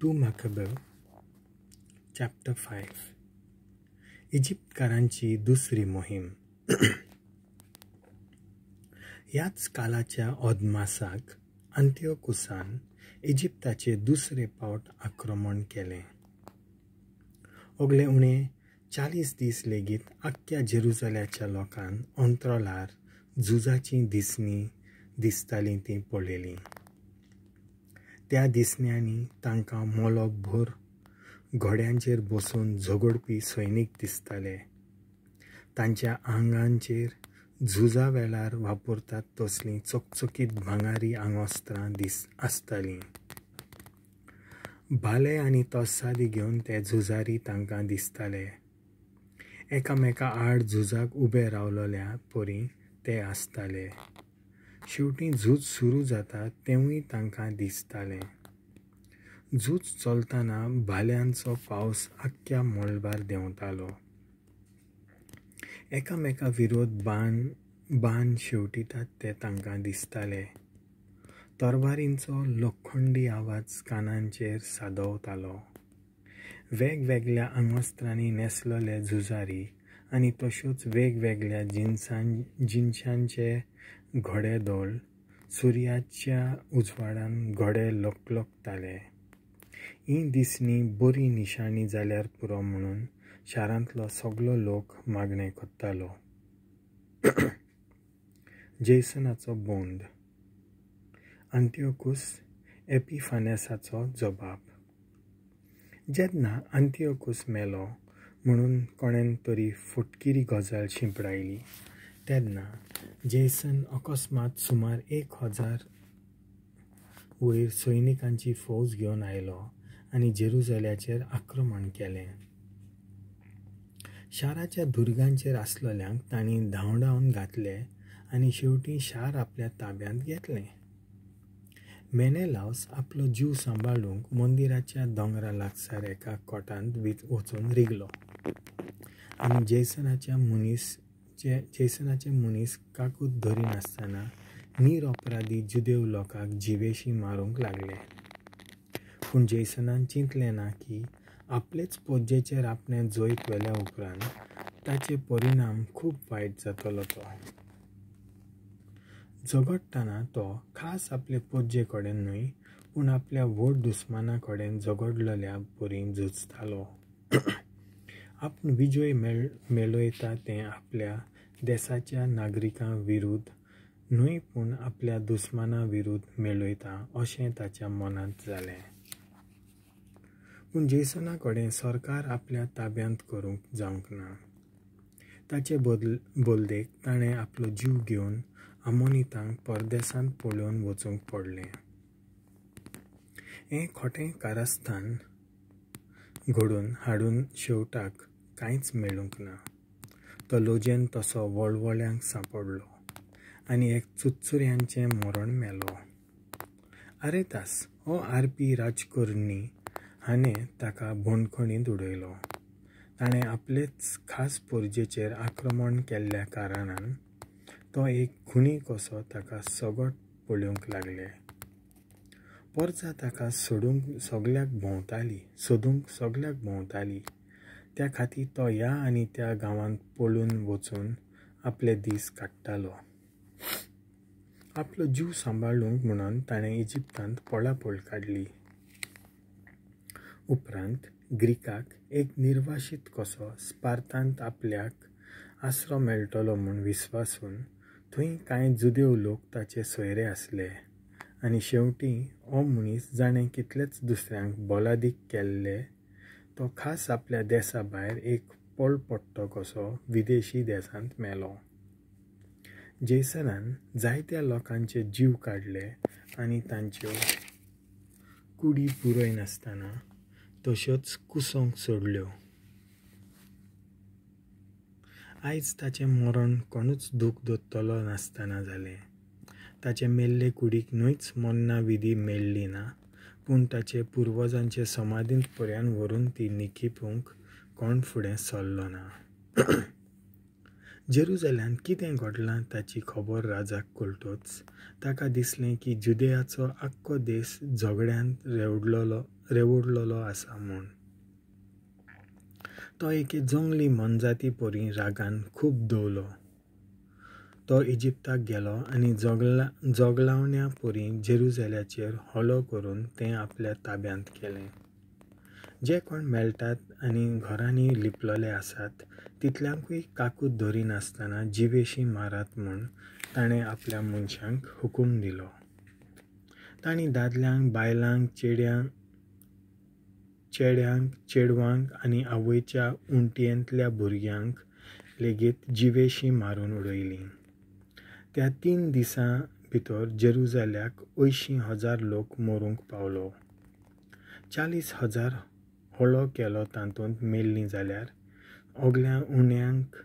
2 Maccabeo chapter 5 इजिप्तकारांची दुसरी मोहीम. ह्याच कालाच्या अदमासाक अंतियोकुसान इजिप्ताचे दुसरे फावट आक्रमण केलें. ओगले उणे 40 दीस लेगीत आख्ख्या जेरुसल्याच्या लोकांक अंतराळार झुजाची दिसणी दिसतालीं तीं पळयलीं. त्या दिसण्यांनी तांकां मोलोकभर घोड्यांचेर बसून झगडपी सैनीक दिसताले. तांच्या आंगांचेर झुजा वेळार वापरतात तसलीं चकचकीत भांगारी आंगोस्त्रां आसतालीं. भाले आनी तोसादी घेवन ते झुजारी तांकां दिसताले. एकामेका आड झुजाक उबे रावलोल्या परी ते आसताले. शेवटी झूज सुरू जाता तेवूय तांकां दिसतालें. झूज चलतना भाल्यांचो पावस आख्ख्या मळबार देंवतालो. एकामेका विरोध बाण शेवटितात ते तांकां दिसताले. तरवारींचो लोखंडी आवाज कानांचेर सादवतालो. वेगवेगळ्या आंगोस्त्रांनी नेसलोले झुजारी आनी तश्योच वेगवेगळ्या जिन्सांचे घोडेदळ सुर्याच्या उजवाडान घोडे लोकलोकताले. ही दिसणी बरी निशाणी जाल्यार पुरो म्हणून शारांतलो सगळो लोक मागणें करतालो. जेसनाचो बोंड. अंतियोकूस एपिफानेसाचो जबाब. जेन्ना अंतियोकूस मेलो म्हणून कोणेन तरी फटकिरी गजाल शिंपडायली तेन्ना जेसन अकस्मात सुमार 1000 वयर सैनिकांची फौज घेवन आयलो आनी जेरुसल्याचेर आक्रमण केलें. शाराच्या दुर्गांचेर आसलोल्यांक तांणी धांवडावन घातले आनी शेवटी शार आपल्या ताब्यांत घेतलें. मेनेलावस आपलो जीव सांबाळूंक मंदिराच्या दोंगरा लागसार एका कोटांत वचून रिगलो आनी जेसनाचे मनीस काकूत धरिनासतना निरअपराधी जुदेव लोकांक जिवेशी मारूंक लागले. पूण जेसनान चिंतलें ना की आपलेच पोज्जेचेर आपणें जैत वेल्या उपरांत ताचे परिणाम खूब वायट जातलो. तो झगडटना तो खास आपले पोज्जे कडेन न्हय पूण आपल्या व्हड दुस्माना कडेन झगडलोल्या परी झुजतालो. आपूण विजय मेळयता तें आपल्या देशाच्या नागरिकां विरुद्ध न्हय पूण आपल्या दुस्माना विरुद्ध मेळयता अशें ताच्या मनांत जालें. पूण जेसना कडेन सरकार आपल्या ताब्यांत करूंक जावंक ना. ताचे बोलदेक ताणें आपलो जीव घेवन आमोनितांक परदेसांत पळोवन वचूंक पडलें. हें खोटें कारस्थान घडोवन हाडून शेवटाक कांयच मेळूंक ना. तो लोजेन तसो वळवळ्यांक सांपडलो आनी एक चुचुऱ्यांचें मरण मेलो. आरेतास हो आरपी राजकरणी हाणें ताका बोंडखणींत उडयलो. ताणें आपलेच खास पोरजेचेर आक्रमण केल्ल्या कारणान तो एक खुनी कसो ताका सगट पळोवंक लागले. परजा ताका सोदूंक सगळ्याक भोंवताली. त्या खातीर तो ह्या आनी त्या गांवांत पळून वचून आपले दीस काडटालो. आपलो जीव सांबाळूंक म्हणून ताणें इजिप्तांत पळापळ काडली. उपरांत ग्रीकाक एक निर्वाशीत कसो स्पार्तांत आपल्याक आसरो मेळटलो म्हूण विस्वासून थंय कांय जुदेव लोक ताचे सोयरे आसले आनी शेवटी हो मनीस जाणें कितलेच दुसऱ्यांक बलादीक केल्ले तो खास आपल्या देशा भायर एक पळपट्टो कसो विदेशी देशांत मेलो. जेसनान जायत्या लोकांचे जीव काडले आनी तांच्यो कुडी पुरय नासतना तश्योच कुसोंक सोडल्यो. आयज ताचें मरण कोणूच दूख धरतलो नासतना जालें. ताचे मेल्ले कुडीक न्हयच मोन्ना विधी मेळ्ळी ना पूण ताचे पुर्वजांचे समाधींत पर्यान व्हरून ती निखिपूंक कोण फुडें सरलो ना. जेरुसलेमांत कितें घडलां ताची खबर राजाक कळटूच ताका दिसलें की जुदेयाचो आख्खो देश झगड्यांत रेवडलेलो आसा म्हूण. तो एके जंगली मनजाती परी रागान खूब दवलो. तो इजिप्ताक गेलो आनी जोगलावण्या परी जेरुसलेमाचेर हल्लो करून तें आपल्या ताब्यांत केलें. जे कोण मेळटात आनी घरांनी लिपलेले आसात तितल्यांकूय काकूट धरिनासतना जिवेशी मारात म्हूण ताणें आपल्या मनशांक हुकूम दिलो. तांणी दादल्यांक, बायलांक, चेडवांक आनी आवयच्या उंटयेंतल्या भुरग्यांक लेगीत जिवेशी मारून उडयलीं. त्या 3 दिसां भितर जेरुसलेमाक 80,000 लोक मरूंक पावलो. 40,000 हल्लो केलो तातूंत मेल्लीं जाल्यार ओगल्या उण्यांक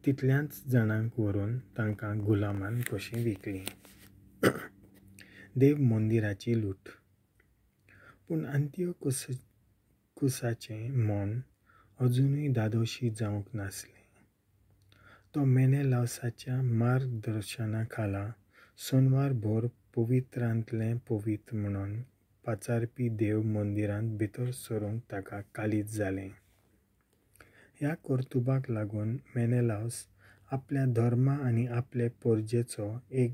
तितल्याच जाणांक व्हरून तांकां गुलामान कशीं विकलीं. देव मंदिराची लूट. पूण अंतियोकुसाचें मन अजुनूय धादोशी जावंक नासलें. तो मेनेलावसाच्या मार्गदर्शना खाला सोनवार भोर पवित्रांतलें पवित्र म्हणून पाचारपी देव मंदिरांत भितर सरूंक ताका कालीज जालें. ह्या कर्तुबाक लागून मेनेलावस आपल्या धर्मा आनी आपले पोरजेचो एक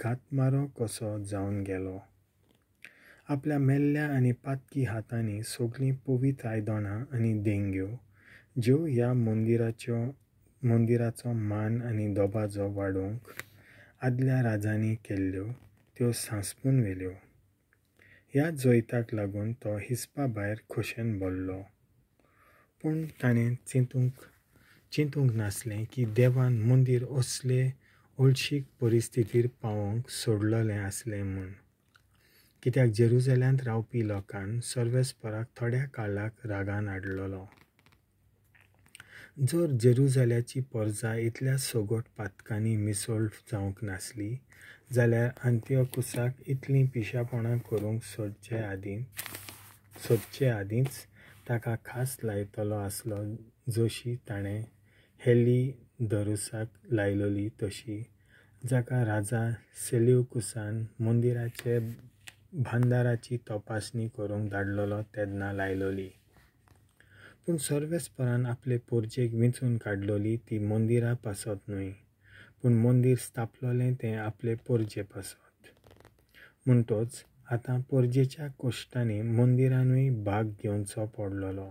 घातमारो कसो जावन गेलो. आपल्या मेल्ल्या आनी पातकी हातांनी सगळीं पवित्र आयदनां आनी देंग्यो ज्यो ह्या मंदिराचो मान आनी दोबाजो वाडोवंक आदल्या राजांनी केल्ल्यो त्यो सांसपून व्हेल्यो. ह्या जैताक लागून तो हिसपा भायर खोशेन भरलो. पूण ताणें चिंतूंक नासलें की देवान मंदिर असले हळशीक परिस्थितीर पावोवंक सोडलेलें आसलें म्हूण. कित्याक जेरुसलेमांत रावपी लोकांन सर्वेस्पराक थोड्या काळाक रागान हाडलोलो. जर जेरुसलेमाची परजा इतल्या सोगोट पातकांनी मिसळ जावंक नासली जाल्यार अंतियोकुसाक इतलीं पिशापणां करूंक सोदचे आदींच ताका खास लायतलो आसलो जशी ताणें हेलिओदोरुसाक लायलोली तशी, जाका राजा सेल्युकुसान मंदिराचे भांदाराची तपासणी करूंक धाडलोलो तेन्ना लायलोली. पूण सर्वेस्परान आपले पोरजेक विंचून काडलोली ती मंदिरा पासत न्हय, पूण मंदीर स्थापलोलें तें आपले पोरजे पासत. म्हणटच आतां पोरजेच्या कोश्टांनी मंदिरानूय भाग घेवचो पडलोलो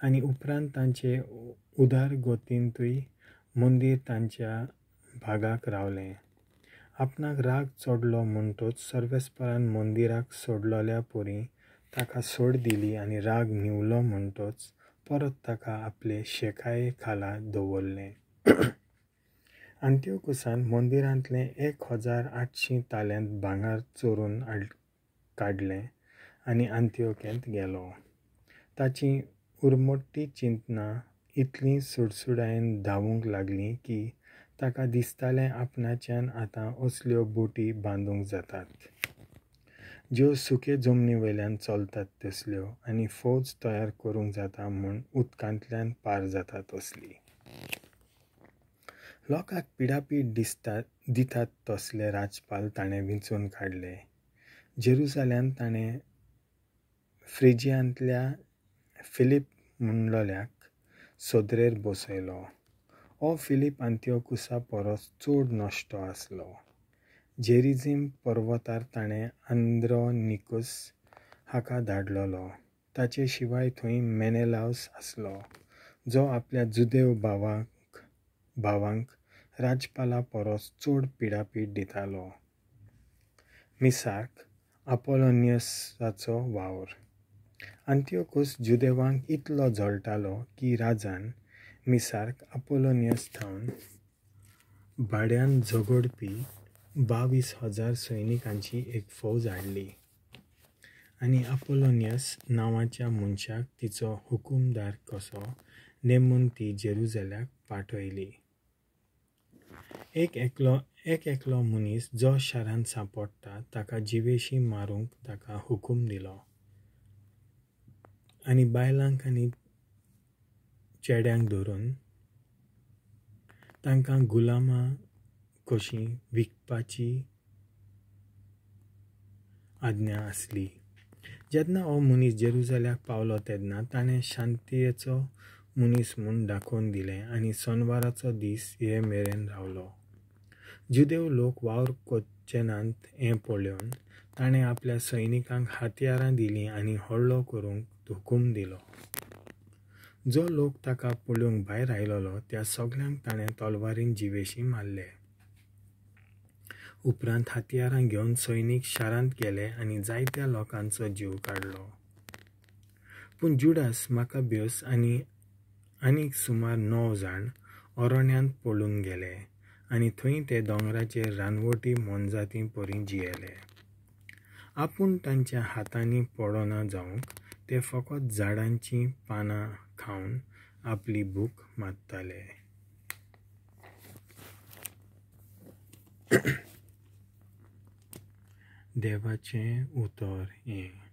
आनी उपरांत तांचे उदारगतींतूय मंदीर तांच्या भागाक रावलें. आपणाक राग चडलो म्हणटच सर्वेस्परान मंदिराक सोडलोल्या परी ताका सोड दिली आनी राग निवलो म्हणटच परत ताका आपले शेकाये खाला दवरलें. अंतियोकुसान मंदिरांतलें 1,800 तालेंत भांगार चोरून काडलें आनी अंतियोकेंत गेलो. ताचीं उरमट्टी चिंतनां इतलीं सुडसुडायेन धांवूंक लागलीं की ताका दिसतालें आपणाच्यान आतां असल्यो बोटी बांदूंक जातात ज्यो सुके जमनी वयल्यान चलतात तसल्यो आनी फौज तयार करूंक जाता म्हूण उदकांतल्यान पार जाता तसली. लोकांक पिडापीड दितात तसले राजपाल ताणें विंचून काडले. जेरुसलेमांत ताणें फ्रिजियांतल्या फिलीप म्हणलोल्याक सदरेर बसयलो. हो फिलीप अंतियोकुसा परस चड नश्टो आसलो. जेरिझीम पर्वतार ताणें आंद्रोनिकस हाका धाडलोलो. ताचे शिवाय थंय मेनेलावस आसलो जो आपल्या जुदेव भावांक राजपाला परस चड पिडापीड दितालो. मिसाक आपोलोनियसाचो वावर. अंतियोकुस जुदेवांक इतलो जळटालो की राजान मिसाक आपोलोनियस थावन भाड्यान झगडपी 22,000 सैनिकांची एक फौज हाडली आनी आपोलोनियस नांवाच्या मनशाक तिचो हुकूमदार कसो नेमून ती जेरुसलेमाक पाठयली. एक एकलो मनीस जो शारांत सांपडटा ताका जिवेशी मारूंक ताका हुकूम दिलो आनी बायलांक आनी चेड्यांक धरून तांकां गुलामां कशीं विकपाची आज्ञा आसली. जेन्ना हो मनीस जेरुसल्याक पावलो तेन्ना ताणें शांतयेचो मनीस म्हूण दाखोवन दिलें आनी सोनवाराचो दीस हे मेरेन रावलो. जुदेव लोक वावर कोच्चे नात हें पळोवन ताणें आपल्या सैनिकांक हातयारां दिलीं आनी हळ्ळो करूंक हुकूम दिलो. जो लोक ताका पळोवंक भायर आयलोलो त्या सगळ्यांक ताणें तलवारीन जिवेशी मारले. उपरांत हातयारां घेवन सैनीक शारांत गेले आनी जायत्या लोकांचो जीव काडलो. पूण जुडास माकाबेस आनीक सुमार 9 जाण अरण्यांत पळून गेले आनी थंय ते दोंगराचेर रानवटी मोनजातीं परी जियेले. आपूण तांच्या हातांनी पडना जावंक ते फकत झाडांची पानां खावन आपली भूक मारताले. देवाचें उतर हें